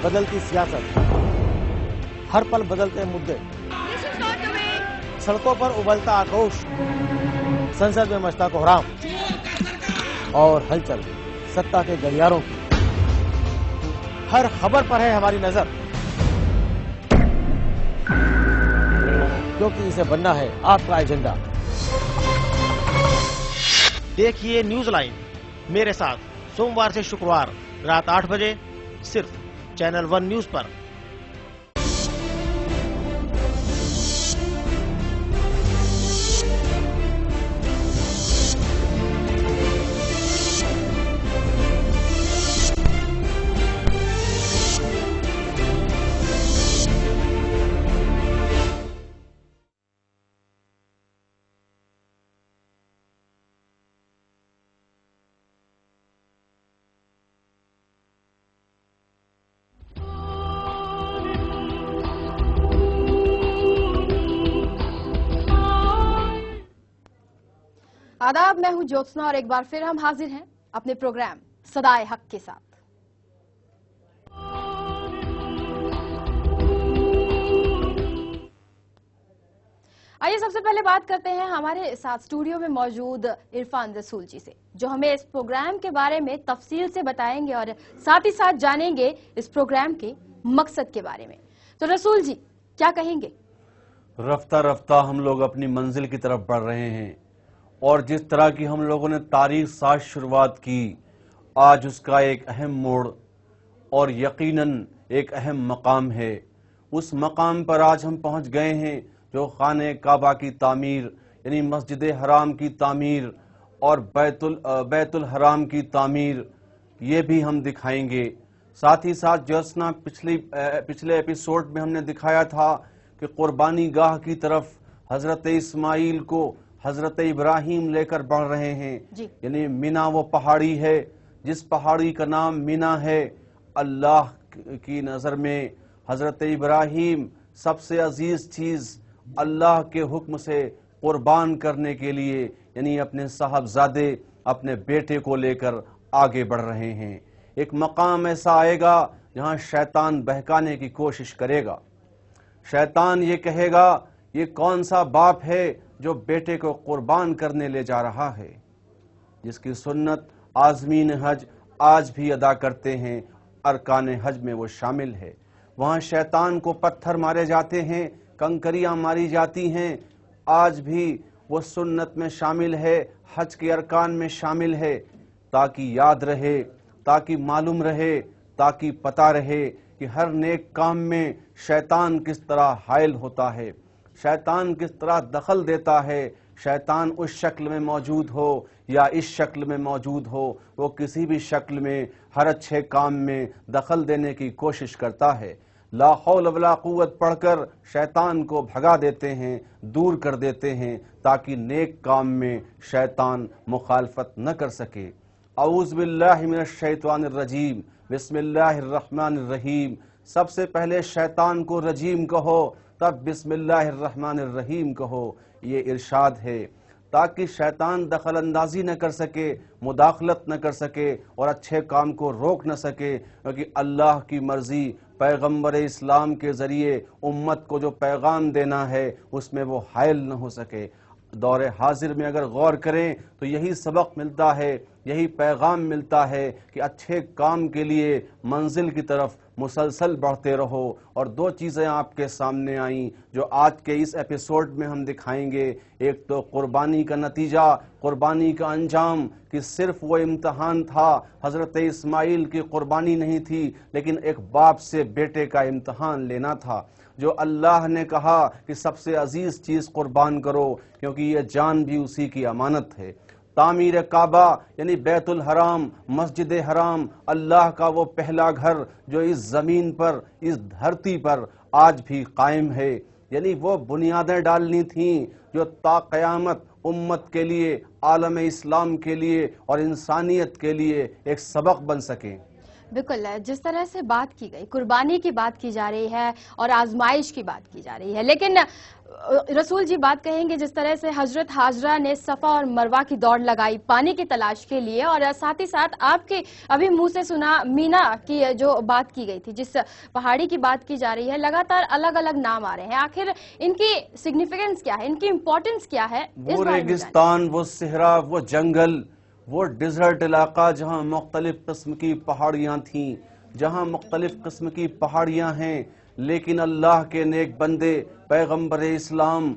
بدلتی سیاست، ہر پل بدلتے مدے، سڑکوں پر ابلتا آکروش، संसद में मचता कोहराम और हलचल सत्ता के गलियारों की। हर खबर पर है हमारी नजर, क्योंकि इसे बनना है आपका एजेंडा। देखिए न्यूज लाइन मेरे साथ सोमवार से शुक्रवार रात 8 बजे सिर्फ चैनल 1 न्यूज पर। आदाब, मैं हूं ज्योत्सना और एक बार फिर हम हाजिर हैं अपने प्रोग्राम सदाए हक के साथ। आइए सबसे पहले बात करते हैं हमारे साथ स्टूडियो में मौजूद इरफान रसूल जी से, जो हमें इस प्रोग्राम के बारे में तफसील से बताएंगे और साथ ही साथ जानेंगे इस प्रोग्राम के मकसद के बारे में। तो रसूल जी क्या कहेंगे? रफ्ता रफ्ता हम लोग अपनी मंजिल की तरफ बढ़ रहे हैं और जिस तरह की हम लोगों ने तारीख साथ शुरुआत की, आज उसका एक अहम मोड़ और यकीनन एक अहम मकाम है। उस मकाम पर आज हम पहुंच गए हैं जो खाने काबा की तामीर यानी मस्जिद हराम की तामीर और बैतुल हराम की तामीर, ये भी हम दिखाएंगे। साथ ही साथ ज्योत्सना पिछले एपिसोड में हमने दिखाया था कि कुर्बानी गाह की तरफ हजरत इस्माइल को हजरत इब्राहिम लेकर बढ़ रहे हैं। यानी मीना वो पहाड़ी है जिस पहाड़ी का नाम मीना है। अल्लाह की नज़र में हजरत इब्राहिम सबसे अजीज चीज़ अल्लाह के हुक्म से कुर्बान करने के लिए यानी अपने साहबजादे अपने बेटे को लेकर आगे बढ़ रहे हैं। एक मकाम ऐसा आएगा जहां शैतान बहकाने की कोशिश करेगा। शैतान ये कहेगा, ये कौन सा बाप है जो बेटे को कुर्बान करने ले जा रहा है, जिसकी सुन्नत आज़मीन हज आज भी अदा करते हैं, अरकान हज में वो शामिल है। वहाँ शैतान को पत्थर मारे जाते हैं, कंकरियां मारी जाती हैं, आज भी वो सुन्नत में शामिल है, हज के अरकान में शामिल है, ताकि याद रहे, ताकि मालूम रहे, ताकि पता रहे कि हर नेक काम में शैतान किस तरह हायल होता है, शैतान किस तरह दखल देता है। शैतान उस शक्ल में मौजूद हो या इस शक्ल में मौजूद हो, वो किसी भी शक्ल में हर अच्छे काम में दखल देने की कोशिश करता है। ला हौल वला कुव्वत पढ़कर शैतान को भगा देते हैं, दूर कर देते हैं, ताकि नेक काम में शैतान मुखालफत न कर सके। औज़ु बिल्लाहि मिनश शैतानिर रजीम, बिस्मिल्लाहिर रहमानिर रहीम। सबसे पहले शैतान को रजीम कहो, तब बिस्मिल्लाहिर रहमानिर रहीम कहो। ये इरशाद है ताकि शैतान दखल अंदाजी न कर सके, मुदाखलत न कर सके और अच्छे काम को रोक न सके, क्योंकि अल्लाह की मर्जी पैगंबर इस्लाम के ज़रिए उम्मत को जो पैगाम देना है उसमें वो हायल न हो सके। दौरे हाजिर में अगर गौर करें तो यही सबक मिलता है, यही पैगाम मिलता है कि अच्छे काम के लिए मंजिल की तरफ मुसलसल बढ़ते रहो। और दो चीज़ें आपके सामने आईं जो आज के इस एपिसोड में हम दिखाएंगे। एक तो कुर्बानी का नतीजा, कुर्बानी का अंजाम, कि सिर्फ वो इम्तहान था, हज़रत इस्माइल की कुर्बानी नहीं थी, लेकिन एक बाप से बेटे का इम्तहान लेना था। जो अल्लाह ने कहा कि सबसे अजीज चीज़ कुर्बान करो, क्योंकि ये जान भी उसी की अमानत है। तामीर काबा यानी बैतुल हराम, मस्जिद हराम, अल्लाह का वो पहला घर जो इस ज़मीन पर, इस धरती पर आज भी कायम है। यानी वो बुनियादें डालनी थीं जो ता क़यामत उम्मत के लिए, आलम इस्लाम के लिए और इंसानियत के लिए एक सबक बन सके। बिल्कुल, जिस तरह से बात की गई, कुर्बानी की बात की जा रही है और आजमाइश की बात की जा रही है, लेकिन रसूल जी बात कहेंगे जिस तरह से हजरत हाजरा ने सफा और मरवा की दौड़ लगाई पानी की तलाश के लिए, और साथ ही साथ आपके अभी मुंह से सुना मीना की जो बात की गई थी, जिस पहाड़ी की बात की जा रही है, लगातार अलग अलग नाम आ रहे हैं। आखिर इनकी सिग्निफिकेंस क्या है, इनकी इंपॉर्टेंस क्या है? वो रेगिस्तान, वो सहरा, वो जंगल, वो डिजर्ट इलाका जहाँ मुख्तलिफ किस्म की पहाड़ियाँ थीं, जहाँ मुख्तलिफ किस्म की पहाड़ियाँ हैं, लेकिन अल्लाह के नेक बंदे पैगम्बर इस्लाम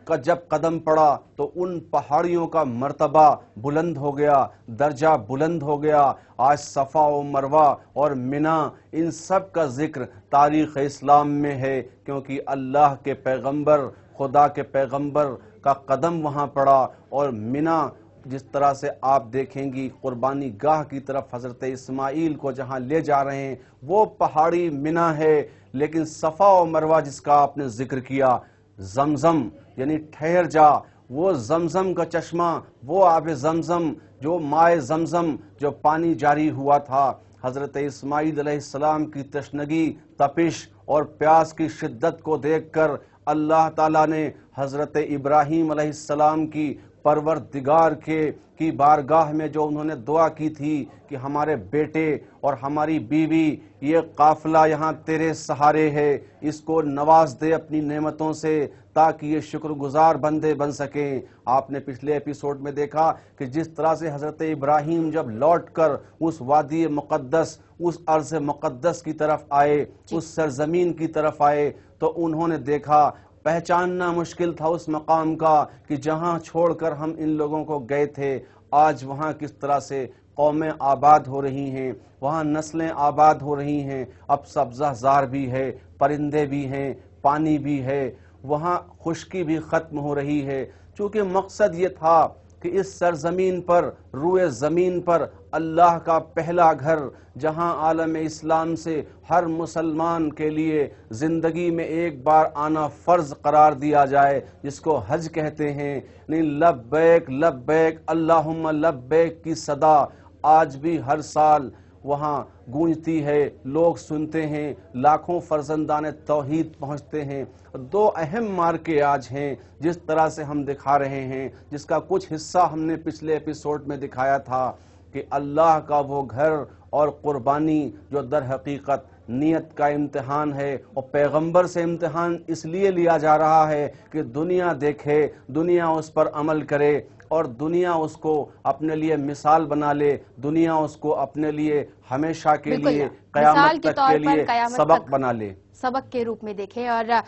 का जब कदम पड़ा तो उन पहाड़ियों का मर्तबा बुलंद हो गया, दर्जा बुलंद हो गया। आज सफ़ा और मरवा और मिना, इन सब का जिक्र तारीख़ इस्लाम में है, क्योंकि अल्लाह के पैगम्बर, खुदा के पैगम्बर का कदम वहाँ पड़ा। और मिना जिस तरह से आप देखेंगी कुर्बानी गाह की तरफ हजरत इस्माइल को जहां ले जा रहे हैं, वो पहाड़ी मिना है। लेकिन सफ़ा और मरवा जिसका आपने जिक्र किया, जमजम यानी ठहर जा, वो जमजम का चश्मा, वो आब जमजम, जो माए जमजम, जो पानी जारी हुआ था, हजरत इस्माइल अलैहिस्सलाम की तशनगी, तपिश और प्यास की शिद्दत को देखकर अल्लाह ताला ने हजरत इब्राहीम अलैहिस्सलाम की परवरदिगार की बारगाह में जो उन्होंने दुआ की थी कि हमारे बेटे और हमारी बीवी, ये काफिला यहाँ तेरे सहारे है, इसको नवाज दे अपनी नेमतों से ताकि ये शुक्रगुजार बंदे बन सकें। आपने पिछले एपिसोड में देखा कि जिस तरह से हजरत इब्राहीम जब लौटकर उस वादी मुक़द्दस, उस अर्ज़ मुक़द्दस की तरफ आए, उस सरजमीन की तरफ आए, तो उन्होंने देखा, पहचानना मुश्किल था उस मकाम का कि जहां छोड़कर हम इन लोगों को गए थे, आज वहां किस तरह से कौमें आबाद हो रही हैं, वहां नस्लें आबाद हो रही हैं। अब सब्ज़ाज़ार भी है, परिंदे भी हैं, पानी भी है, वहां खुश्की भी ख़त्म हो रही है। चूँकि मकसद ये था कि इस सरजमीन पर, रूए ज़मीन पर अल्लाह का पहला घर, जहां आलम इस्लाम से हर मुसलमान के लिए ज़िंदगी में एक बार आना फ़र्ज़ करार दिया जाए, जिसको हज कहते हैं। नहीं, लब्बैक लब्बैक अल्लाहुम्मा लब्बैक की सदा आज भी हर साल वहाँ गूंजती है, लोग सुनते हैं, लाखों फर्जंदाने तौहीद पहुँचते हैं। दो अहम मार्के आज हैं जिस तरह से हम दिखा रहे हैं, जिसका कुछ हिस्सा हमने पिछले एपिसोड में दिखाया था कि अल्लाह का वो घर और कुर्बानी जो दर हकीकत नियत का इम्तिहान है, और पैगंबर से इम्तिहान इसलिए लिया जा रहा है कि दुनिया देखे, दुनिया उस पर अमल करे और दुनिया उसको अपने लिए मिसाल बना ले, दुनिया उसको अपने लिए हमेशा के लिए क़यामत तक के लिए सबक बना ले, सबक के रूप में देखे। और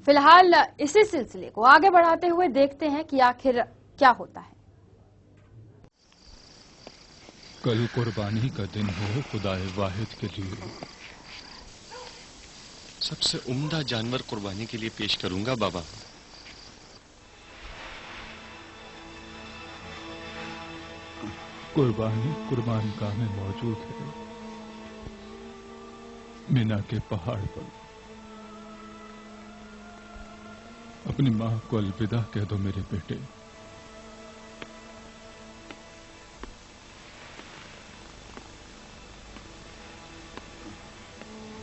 फिलहाल इसी सिलसिले को आगे बढ़ाते हुए देखते हैं कि आखिर क्या होता है। कल कुर्बानी का दिन हो खुदाए वाहिद के लिए। सबसे उम्दा जानवर कुर्बानी के लिए पेश करूंगा बाबा। कुर्बानी कुर्बानगाह में मौजूद है, मीना के पहाड़ पर। अपनी मां को अलविदा कह दो मेरे बेटे।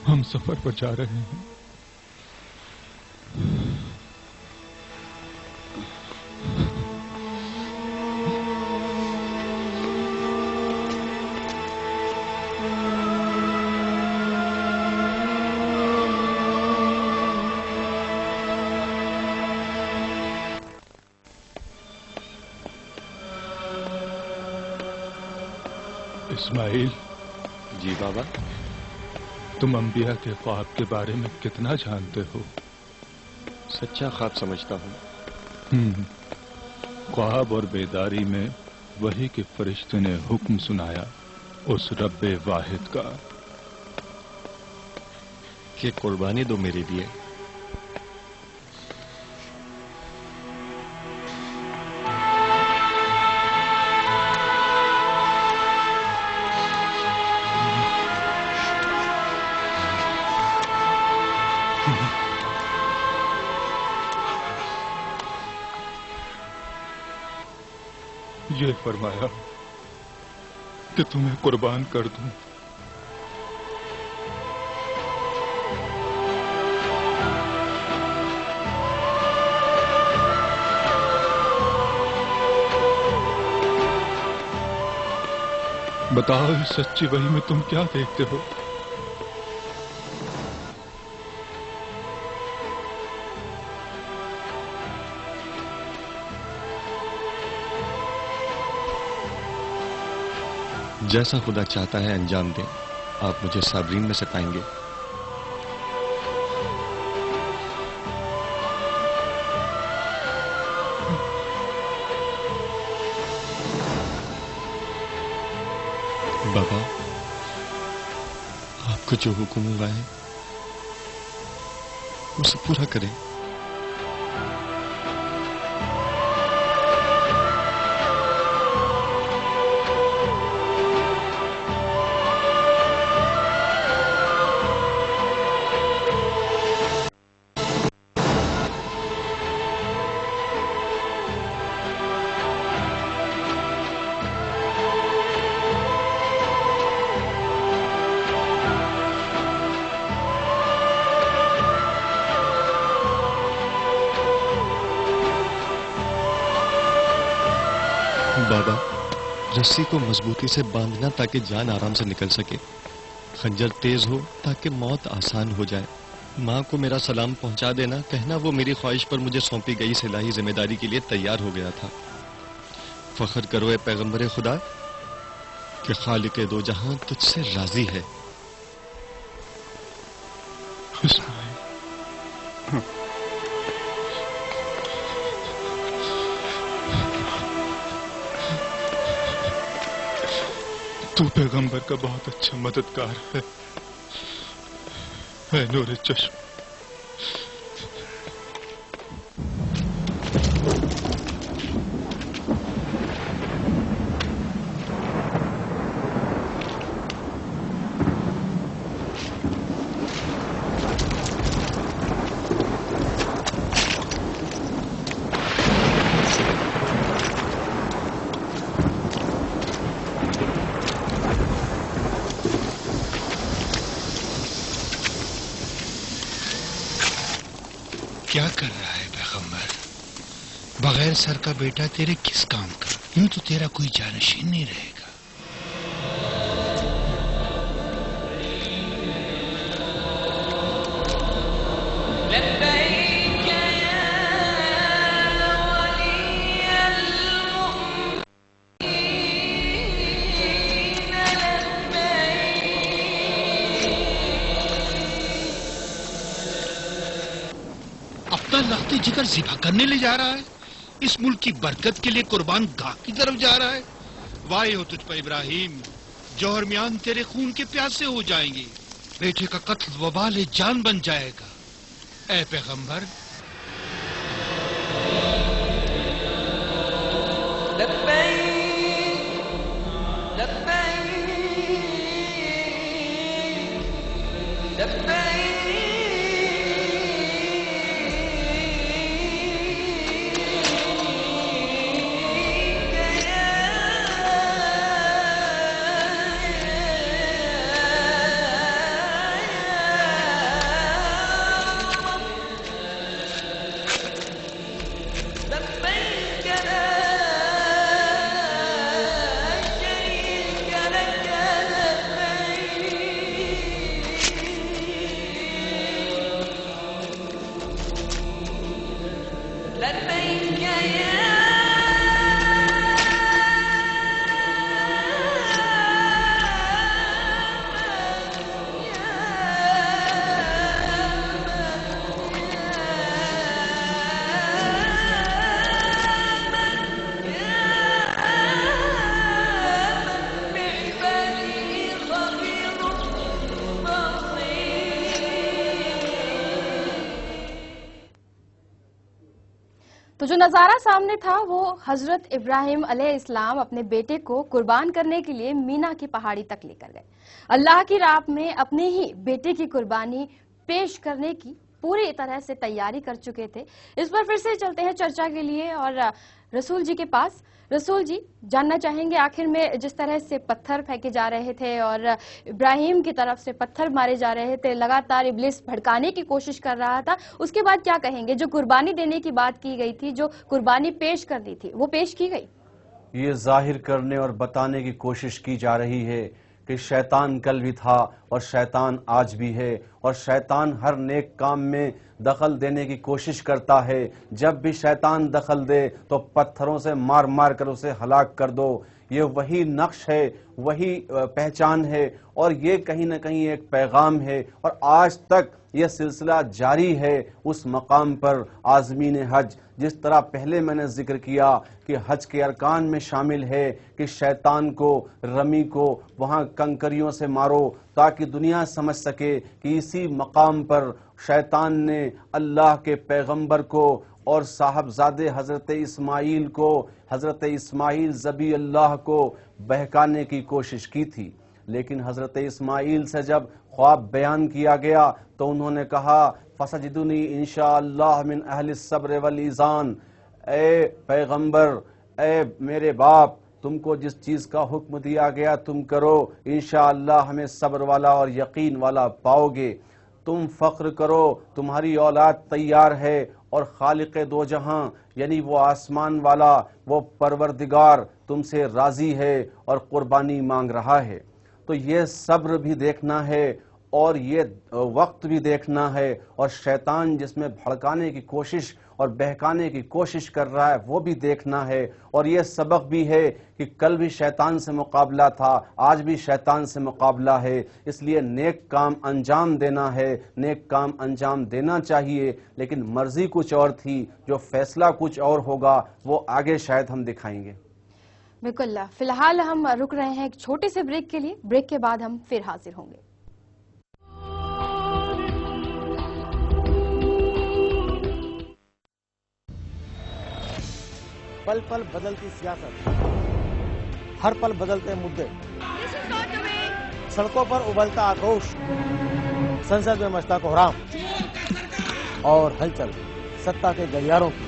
हम सफर पर जा रहे हैं। इस्माइल। जी बाबा। तुम अंबिया के ख्वाब के बारे में कितना जानते हो? सच्चा ख्वाब समझता हूँ। ख्वाब और बेदारी में वही के फरिश्ते ने हुक्म सुनाया उस रब्बे वाहिद का कि कुर्बानी दो मेरे लिए। ये फरमाया कि तुम्हें कुर्बान कर दूं। बताओ इस सच्ची वही में तुम क्या देखते हो? जैसा खुदा चाहता है अंजाम दें, आप मुझे साबरीन में से पाएंगे। बाबा, आपको जो हुक्म हुआ है उसे पूरा करें। बाबा, रस्सी को मजबूती से बांधना ताकि जान आराम से निकल सके। खंजर तेज हो ताकि मौत आसान हो जाए। माँ को मेरा सलाम पहुंचा देना, कहना वो मेरी ख्वाहिश पर मुझे सौंपी गई इस इलाही जिम्मेदारी के लिए तैयार हो गया था। फख्र करो ए पैगंबर खुदा कि खालिक दो जहां तुझसे राजी है। तू पैगंबर का बहुत अच्छा मददगार है, ऐ नूर चश्म। क्या कर रहा है पैगंबर? बगैर सर का बेटा तेरे किस काम का? यूं तो तेरा कोई जानशीन नहीं रहेगा। अपना लख्त जिगर ज़िबा करने ले जा रहा है। इस मुल्क की बरकत के लिए कुर्बान गाह की तरफ जा रहा है। वाहे हो तुझ पर इब्राहिम, जौहर मियान तेरे खून के प्यासे हो जाएंगे। बेटे का कत्ल वबाल जान बन जाएगा। ऐ पैगंबर, तो जो नजारा सामने था वो हजरत इब्राहिम अलैहिस्सलाम अपने बेटे को कुर्बान करने के लिए मीना की पहाड़ी तक लेकर गए। अल्लाह की राह में अपने ही बेटे की कुर्बानी पेश करने की पूरी तरह से तैयारी कर चुके थे। इस पर फिर से चलते हैं चर्चा के लिए और रसूल जी के पास। रसूल जी, जानना चाहेंगे आखिर में जिस तरह से पत्थर फेंके जा रहे थे और इब्राहिम की तरफ से पत्थर मारे जा रहे थे, लगातार इब्लिस भड़काने की कोशिश कर रहा था, उसके बाद क्या कहेंगे? जो कुर्बानी देने की बात की गई थी, जो कुर्बानी पेश करनी थी, वो पेश की गई? یہ ظاہر کرنے اور بتانے کی کوشش کی جا رہی ہے کہ شیطان کل بھی تھا اور شیطان آج بھی ہے، اور شیطان ہر نیک کام میں دخل دینے کی کوشش کرتا ہے۔ جب بھی شیطان دخل دے تو پتھروں سے مار مار کر اسے ہلاک کر دو۔ یہ وہی نقش ہے، وہی پہچان ہے، اور یہ کہیں نہ کہیں ایک پیغام ہے، اور آج تک یہ سلسلہ جاری ہے اس مقام پر عازمین حج۔ جس طرح پہلے میں نے ذکر کیا کہ حج کے ارکان میں شامل ہے کہ شیطان کو، رمی کو وہاں کنکریوں سے مارو تاکہ دنیا سمجھ سکے کہ اسی مقام پر شیطان نے اللہ کے پیغمبر کو اور صاحبزادے حضرت اسماعیل کو، حضرت اسماعیل ذبی اللہ کو بہکانے کی کوشش کی تھی۔ لیکن حضرت اسماعیل سے جب خواب بیان کیا گیا تو انہوں نے کہا فَسَجِدُنِي انشاءاللہ من اہل الصبر والایذان، اے پیغمبر، اے میرے باپ، تم کو جس چیز کا حکم دیا گیا تم کرو، انشاءاللہ ہمیں صبر والا اور یقین والا پاؤ گے۔ تم فخر کرو، تمہاری اولاد تیار ہے، اور خالق دو جہاں یعنی وہ آسمان والا، وہ پروردگار تم سے راضی ہے اور قربانی مانگ رہا ہے۔ تو یہ صبر بھی دیکھنا ہے اور یہ وقت بھی دیکھنا ہے، اور شیطان جس میں بھڑکانے کی کوشش اور بہکانے کی کوشش کر رہا ہے وہ بھی دیکھنا ہے، اور یہ سبق بھی ہے کہ کل بھی شیطان سے مقابلہ تھا، آج بھی شیطان سے مقابلہ ہے۔ اس لیے نیک کام انجام دینا ہے، نیک کام انجام دینا چاہیے، لیکن مرضی کچھ اور تھی، جو فیصلہ کچھ اور ہوگا وہ آگے شاید ہم دکھائیں گے۔ بالکل، فی الحال ہم رک رہے ہیں ایک چھوٹے سے بریک کے لیے، بریک کے بعد ہم پھر حاضر ہوں گے۔ پل پل بدلتی سیاست، ہر پل بدلتے مدے، سڑکوں پر ابلتا آکروش، سنسد میں مچتا کوہرام اور ہلچل ستا کے گلیاروں کی،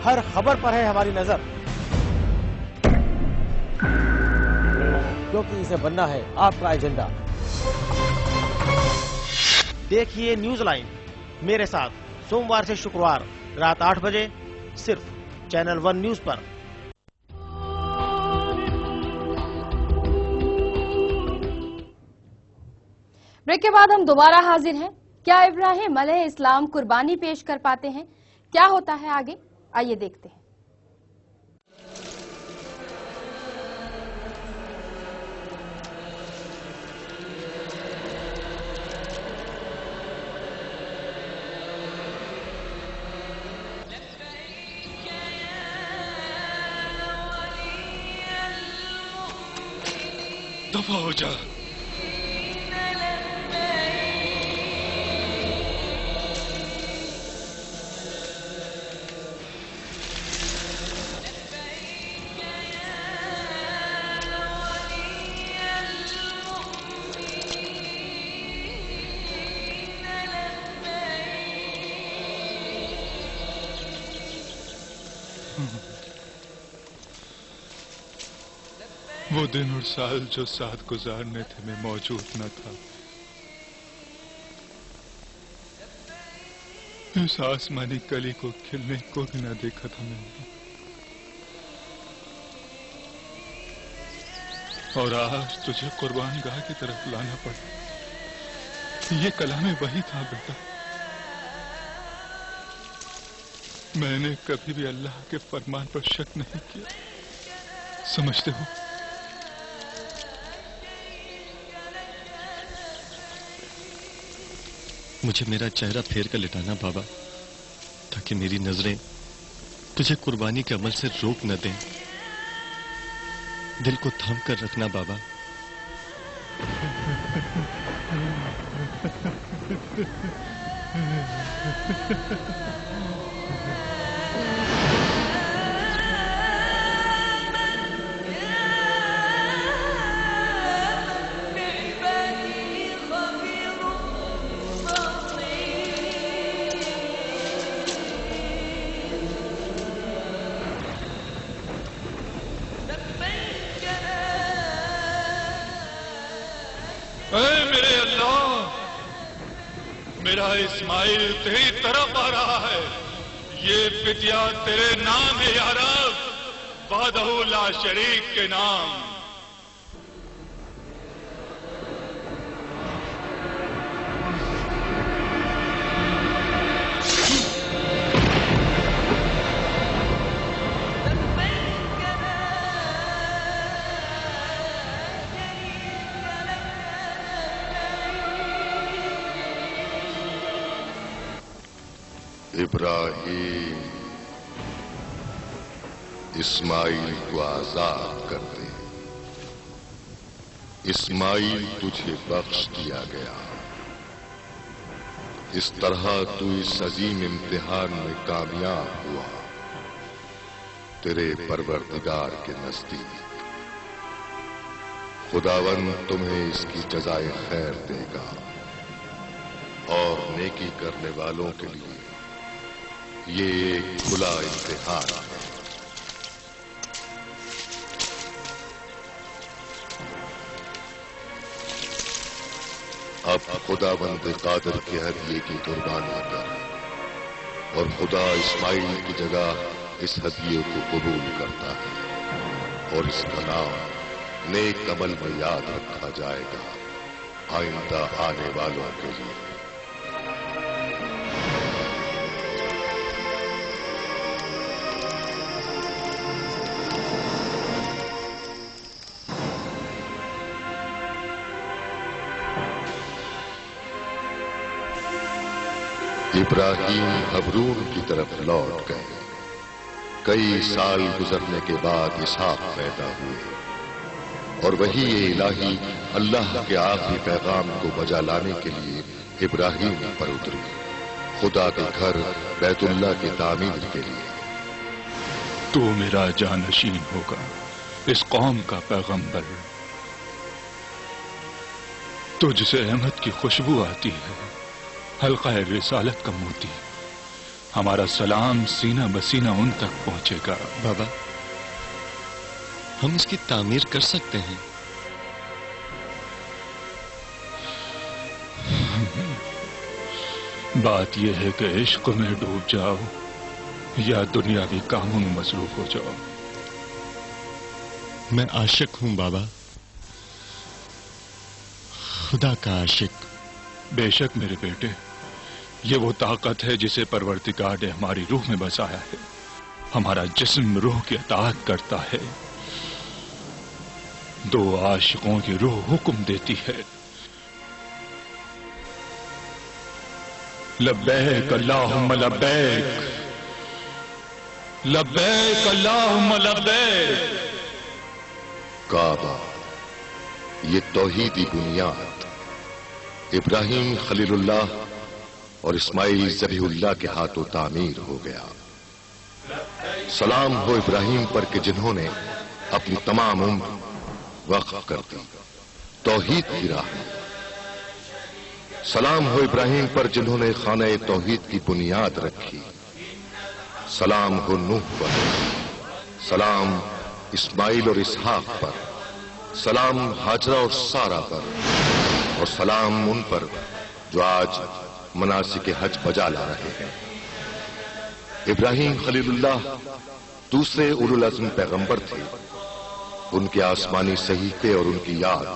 ہر خبر پر ہے ہماری نظر، کیونکہ اسے بننا ہے آپ کا ایجنڈا۔ دیکھیے نیوز لائن میرے ساتھ سوموار سے شکروار رات 8 بجے صرف چینل 1 نیوز پر۔ بریک کے بعد ہم دوبارہ حاضر ہیں۔ کیا ابراہیم علیہ السلام قربانی پیش کر پاتے ہیں؟ کیا ہوتا ہے آگے؟ آئیے دیکھتے ہیں۔ دفع ہو جا۔ وہ دن اور سال جو ساتھ گزارنے تھے میں موجود نہ تھا۔ اس آسمانی کلی کو کھلنے کو بھی نہ دیکھا تھا میں نے، اور آج تجھے قربان گاہ کی طرف لانا پڑا۔ یہ کلام وہی تھا بیٹا، میں نے کبھی بھی اللہ کے فرمان پر شک نہیں کیا، سمجھتے ہو؟ مجھے میرا چہرہ پھیر کر لٹانا بابا، تاکہ میری نظریں تجھے قربانی کے عمل سے روک نہ دیں۔ دل کو تھام کر رکھنا بابا۔ اے میرے اللہ، میرا اسماعیل تیری طرف آ رہا ہے، یہ بٹیا تیرے نام ہے یا رب، वहदहु ला शरीक के नाम। इब्राहीम, इस्माइल को आजाद कर दे। इस्माइल तुझे बख्श दिया गया। इस तरह तू इस अजीम इम्तिहान में कामयाब हुआ तेरे परवरदिगार के नजदीक। खुदावंद तुम्हें इसकी जज़ाए खैर देगा और नेकी करने वालों के लिए ये एक खुला इम्तिहान है। अब खुदावंद कादिर के हदिये की कुर्बानी कर और खुदा इस्माइल की जगह इस हदिये को कबूल करता है और इसका नाम नेक अमल में याद रखा जाएगा आइंदा आने वालों के लिए। इब्राहीम हबरून की तरफ लौट गए। कई साल गुजरने के बाद इसहाक पैदा हुए और वही ये इलाही अल्लाह के आखिरी पैगाम को बजा लाने के लिए इब्राहीम पर उतरी, खुदा के घर बैतुल्लाह की तामीर के लिए। तू मेरा जानशीन होगा, इस कौम का पैगंबर। तुझसे अहमद की खुशबू आती है, हल्का रिसालत का मोती। हमारा सलाम सीना बसीना उन तक पहुंचेगा। बाबा, हम इसकी तामीर कर सकते हैं? बात यह है कि इश्क में डूब जाओ या दुनियावी कामों में मसरूफ हो जाओ। मैं आशिक हूं बाबा, खुदा का आशिक। बेशक मेरे बेटे, ये वो ताकत है जिसे परवरदिगार ने हमारी रूह में बसाया है। हमारा जिस्म रूह की अताअत करता है। दो आशिकों की रूह हुक्म देती है। लब्बैक अल्लाहुम्मा लब्बैक, लब्बैक अल्लाहुम्मा लब्बैक। काबा, ये तौहीदी बुनियाद इब्राहीम खलीलुल्लाह और इस्माइल ज़बीहुल्लाह के हाथों तामीर हो गया। सलाम हो इब्राहीम पर कि जिन्होंने अपनी तमाम उम्र वक्फ कर दी तौहीद की राह में। सलाम हो इब्राहीम पर जिन्होंने खाने तौहीद की बुनियाद रखी। सलाम हो नूह पर, सलाम इस्माइल और इसहाक पर, सलाम हाजरा और सारा पर, और सलाम उन पर जो आज मनासिक हज बजा ला रहे हैं। इब्राहीम खलीलुल्लाह दूसरे उलुल अज़्म पैगंबर थे। उनके आसमानी सहीफे और उनकी याद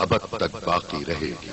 अबद तक बाकी रहेगी।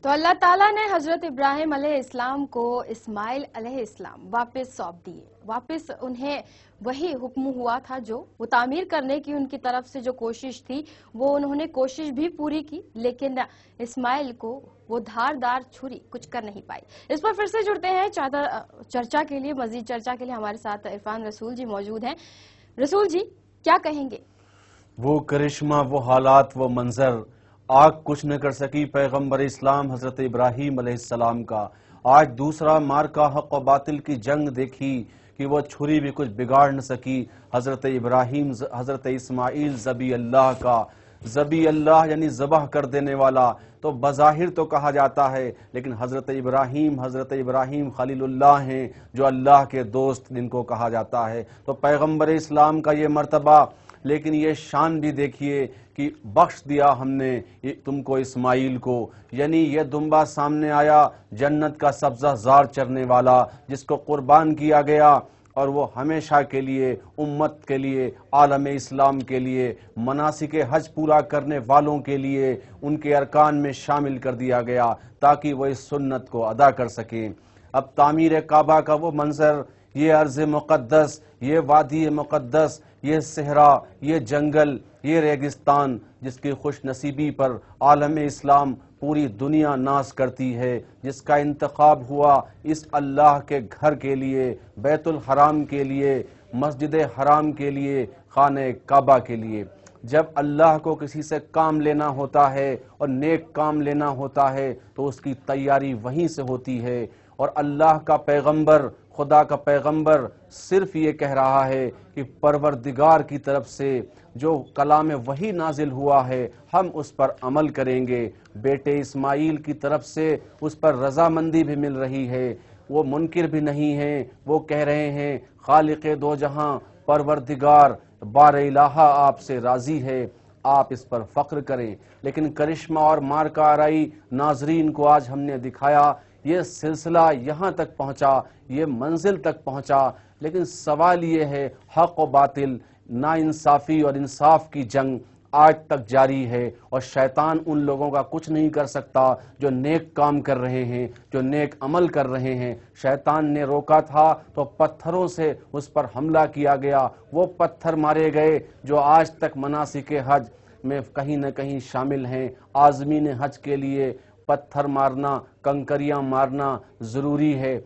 तो अल्लाह ताला ने हजरत इब्राहिम अलैहिस्सलाम को इस्माइल अलैहिस्सलाम वापस सौंप दिए। वापस उन्हें वही हुक्म हुआ था जो वो तामीर करने की उनकी तरफ से जो कोशिश थी वो उन्होंने कोशिश भी पूरी की, लेकिन इस्माइल को वो धारदार छुरी कुछ कर नहीं पाई। इस पर फिर से जुड़ते हैं चर्चा के लिए, मजीद चर्चा के लिए हमारे साथ इरफान रसूल जी मौजूद हैं। रसूल जी, क्या कहेंगे? वो करिश्मा, वो हालात, वो मंजर, आग कुछ न कर सकी पैगंबर इस्लाम हजरत इब्राहीम अलैहिस्सलाम का। आज दूसरा मार्का हक व बातिल की जंग देखी कि वो छुरी भी कुछ बिगाड़ न सकी हजरत इब्राहीम, हजरत इस्माइल ज़बी अल्लाह का। ذبی اللہ یعنی ذبح کر دینے والا تو بظاہر تو کہا جاتا ہے، لیکن حضرت ابراہیم خلیل اللہ ہیں جو اللہ کے دوست جن کو کہا جاتا ہے۔ تو پیغمبر اسلام کا یہ مرتبہ، لیکن یہ شان بھی دیکھیے کہ بخش دیا ہم نے تم کو اسماعیل کو، یعنی یہ دمبا سامنے آیا جنت کا سبزہ زار چرنے والا جس کو قربان کیا گیا، اور وہ ہمیشہ کے لیے امت کے لیے عالم اسلام کے لیے مناسک حج پورا کرنے والوں کے لیے ان کے ارکان میں شامل کر دیا گیا تاکہ وہ اس سنت کو ادا کر سکیں۔ اب تعمیر کعبہ کا وہ منظر، یہ ارض مقدس، یہ وادی مقدس، یہ صحرا، یہ جنگل، یہ ریگستان جس کی خوش نصیبی پر عالم اسلام پوری دنیا ناز کرتی ہے، جس کا انتخاب ہوا اس اللہ کے گھر کے لیے، بیت الحرام کے لیے، مسجد حرام کے لیے، خانہ کعبہ کے لیے۔ جب اللہ کو کسی سے کام لینا ہوتا ہے اور نیک کام لینا ہوتا ہے تو اس کی تیاری وہیں سے ہوتی ہے، اور اللہ کا پیغمبر، خدا کا پیغمبر صرف یہ کہہ رہا ہے کہ پروردگار کی طرف سے جو کلام وحی نازل ہوا ہے ہم اس پر عمل کریں گے۔ بیٹے اسماعیل کی طرف سے اس پر رضامندی بھی مل رہی ہے، وہ منکر بھی نہیں ہیں، وہ کہہ رہے ہیں خالق دو جہاں پروردگار بار الہ آپ سے راضی ہے، آپ اس پر فخر کریں۔ لیکن کرشمہ اور مارکہ آرائی ناظرین کو آج ہم نے دکھایا، یہ سلسلہ یہاں تک پہنچا، یہ منزل تک پہنچا، لیکن سوال یہ ہے حق و باطل، ناانصافی اور انصاف کی جنگ آج تک جاری ہے، اور شیطان ان لوگوں کا کچھ نہیں کر سکتا جو نیک کام کر رہے ہیں، جو نیک عمل کر رہے ہیں۔ شیطان نے روکا تھا تو پتھروں سے اس پر حملہ کیا گیا، وہ پتھر مارے گئے جو آج تک مناسک حج میں کہیں نہ کہیں شامل ہیں۔ عازمین حج کے لیے پتھر مارنا، کنکریاں مارنا ضروری ہے۔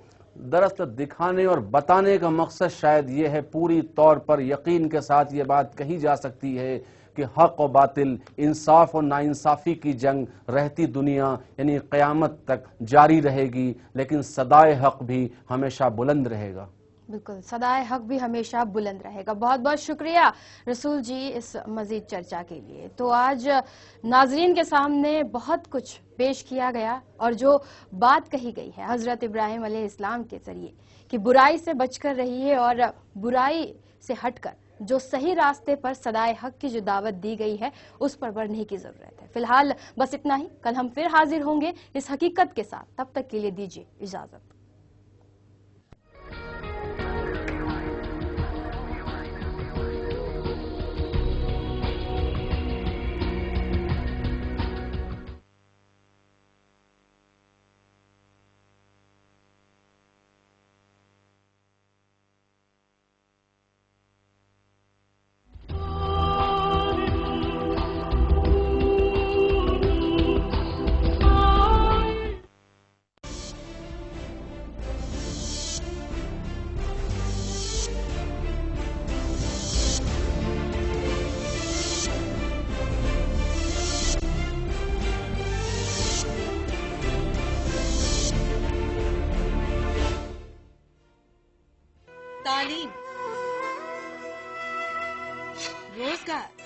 دراصل دکھانے اور بتانے کا مقصد شاید یہ ہے، پوری طور پر یقین کے ساتھ یہ بات کہی جا سکتی ہے کہ حق و باطل، انصاف و ناانصافی کی جنگ رہتی دنیا یعنی قیامت تک جاری رہے گی، لیکن صدائے حق بھی ہمیشہ بلند رہے گا۔ بالکل، صدائے حق بھی ہمیشہ بلند رہے گا۔ بہت بہت شکریہ رسول جی اس مزید چرچا کے لیے۔ تو آج ناظرین کے سامنے بہت کچھ پیش کیا گیا، اور جو بات کہی گئی ہے حضرت ابراہیم علیہ السلام کے ذریعے کہ برائی سے بچ کر رہیے اور برائی سے ہٹ کر جو صحیح راستے پر صدائے حق کی جو دعوت دی گئی ہے اس پر بڑھنے کی ضرورت ہے۔ فی الحال بس اتنا ہی، کل ہم پھر حاضر ہوں گے اس حقیقت کے ساتھ، تب تک کے لیے دیجیے اجازت۔ تعلیم، روزگار،